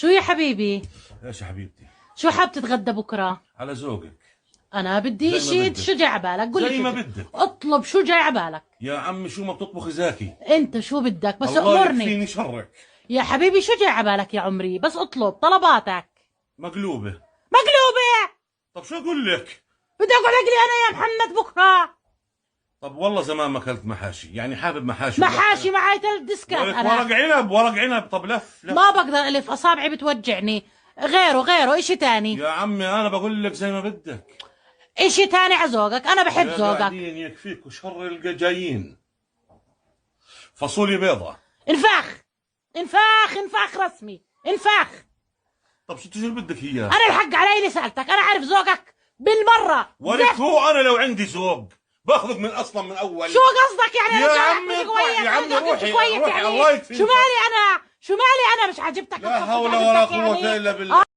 شو يا حبيبي؟ ايش يا حبيبتي؟ شو حاب تتغدى بكره؟ على ذوقك. انا بدي زي ما شيء. بدك. شو جاي عبالك؟ قول لي زي شو ما جاي. بدك. اطلب شو جاي عبالك. يا عمي شو ما بتطبخ زاكي. انت شو بدك بس الله امرني. يكفيني شرك. يا حبيبي شو جاي عبالك يا عمري؟ بس اطلب طلباتك. مقلوبة. مقلوبة. طب شو اقول لك؟ بدي اقول لي انا يا محمد بكره. طب والله زمان ما اكلت محاشي، يعني حابب محاشي. محاشي معي 3 ديسكات ولك انا. ورق عنب، ورق عنب. طب لف. ما بقدر الف، اصابعي بتوجعني. غيره اشي تاني. يا عمي انا بقول لك زي ما بدك. اشي تاني عزوقك، انا بحب يا ذوقك. قاعدين يكفيك شر الجايين. فاصوليا بيضة. انفاخ رسمي. انفاخ. طب شو اللي بدك اياه؟ انا الحق علي اللي سالتك، انا عارف ذوقك بالمره. ولك هو انا لو عندي ذوق باخذك من اصلا من اول. شو قصدك يعني؟ يا رجع عمي لك شوية، يا عمي رجعك روحي شوية روحي يعني. الله يكفيك. شو مالي انا مش عجبتك؟ لا حول ولا قوة الا بالله.